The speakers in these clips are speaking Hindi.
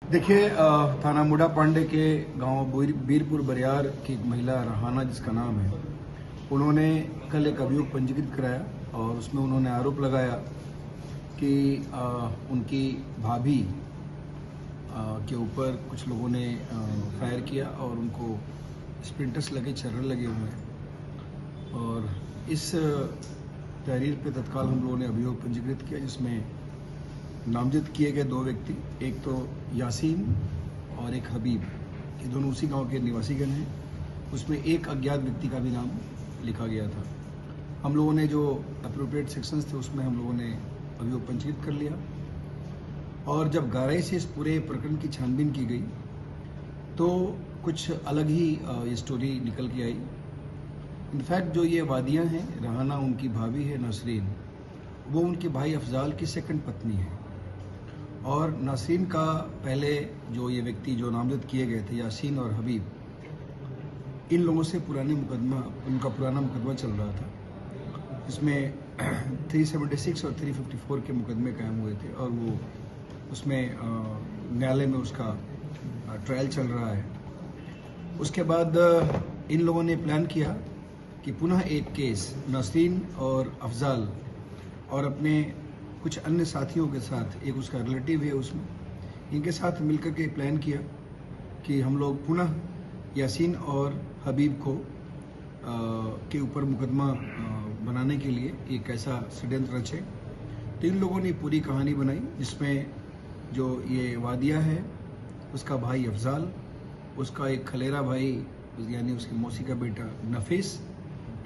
देखिए, थाना मुडा पांडे के गांव बीरपुर बरियार की एक महिला रहाना जिसका नाम है, उन्होंने कल एक अभियोग पंजीकृत कराया और उसमें उन्होंने आरोप लगाया कि उनकी भाभी के ऊपर कुछ लोगों ने फायर किया और उनको स्प्लिंटर्स लगे, छर्रे लगे हुए हैं। और इस तहरीर पे तत्काल हम लोगों ने अभियोग पंजीकृत किया, जिसमें नामजद किए गए दो व्यक्ति, एक तो यासीन और एक हबीब, ये दोनों उसी गांव के निवासीगण हैं। उसमें एक अज्ञात व्यक्ति का भी नाम लिखा गया था। हम लोगों ने जो अप्रोप्रिएट सेक्शंस थे उसमें हम लोगों ने अभियोग पंजीकृत कर लिया और जब गहराई से इस पूरे प्रकरण की छानबीन की गई तो कुछ अलग ही ये स्टोरी निकल के आई। इनफैक्ट जो ये वादियाँ हैं, रहाना उनकी भाभी है नासरीन, वो उनके भाई अफजाल की सेकंड पत्नी है। और नासरीन का पहले जो ये व्यक्ति जो नामजद किए गए थे, यासीन और हबीब, इन लोगों से उनका पुराना मुकदमा चल रहा था, जिसमें 376 और 354 के मुकदमे कायम हुए थे और वो उसमें न्यायालय में उसका ट्रायल चल रहा है। उसके बाद इन लोगों ने प्लान किया कि पुनः एक केस नासरीन और अफजाल और अपने कुछ अन्य साथियों के साथ, एक उसका रिलेटिव है उसमें, इनके साथ मिलकर के प्लान किया कि हम लोग पुनः यासीन और हबीब को के ऊपर मुकदमा बनाने के लिए एक ऐसा षड्यंत्र रचे। तो इन लोगों ने पूरी कहानी बनाई, जिसमें जो ये वादिया है उसका भाई अफजाल, उसका एक खलेरा भाई यानी उसकी मौसी का बेटा नफीस,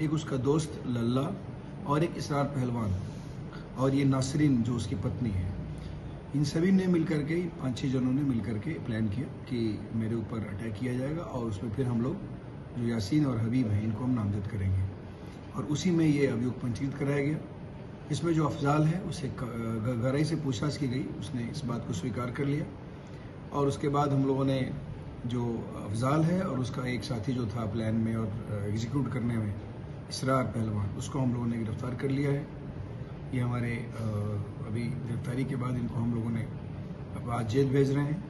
एक उसका दोस्त लल्ला और एक इसरार पहलवान, और ये नासरीन जो उसकी पत्नी है। इन सभी ने मिलकर के, 5-6 जनों ने मिलकर के प्लान किया कि मेरे ऊपर अटैक किया जाएगा और उसमें फिर हम लोग जो यासीन और हबीब हैं इनको हम नामजद करेंगे। और उसी में ये अभियोग पंजीकृत कराया गया। इसमें जो अफजाल है उसे गहराई से पूछताछ की गई, उसने इस बात को स्वीकार कर लिया। और उसके बाद हम लोगों ने जो अफजाल है और उसका एक साथी जो था प्लान में और एग्जीक्यूट करने में, इसरार पहलवान, उसको हम लोगों ने गिरफ्तार कर लिया है। ये हमारे अभी गिरफ्तारी के बाद इनको हम लोगों ने अब आज जेल भेज रहे हैं।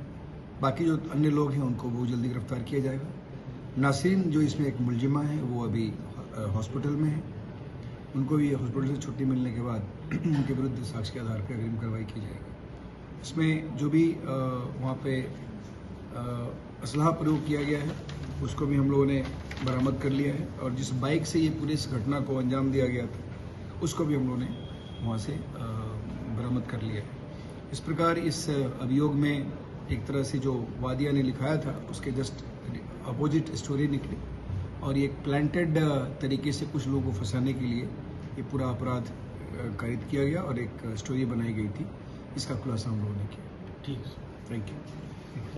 बाकी जो अन्य लोग हैं उनको बहुत जल्दी गिरफ्तार किया जाएगा। नासरीन जो इसमें एक मुलजिमा है वो अभी हॉस्पिटल में है, उनको भी हॉस्पिटल से छुट्टी मिलने के बाद उनके विरुद्ध साक्ष्य के आधार पर अग्रिम कार्रवाई की जाएगी। इसमें जो भी वहाँ पे असलहा प्रयोग किया गया है उसको भी हम लोगों ने बरामद कर लिया है, और जिस बाइक से ये पूरी इस घटना को अंजाम दिया गया था उसको भी हम लोगों ने वहाँ से बरामद कर लिया है। इस प्रकार इस अभियोग में एक तरह से जो वादिया ने लिखाया था उसके जस्ट अपोजिट स्टोरी निकली, और ये एक प्लांटेड तरीके से कुछ लोगों को फंसाने के लिए ये पूरा अपराध कारित किया गया और एक स्टोरी बनाई गई थी। इसका खुलासा हम लोगों ने किया। ठीक है, थैंक यू।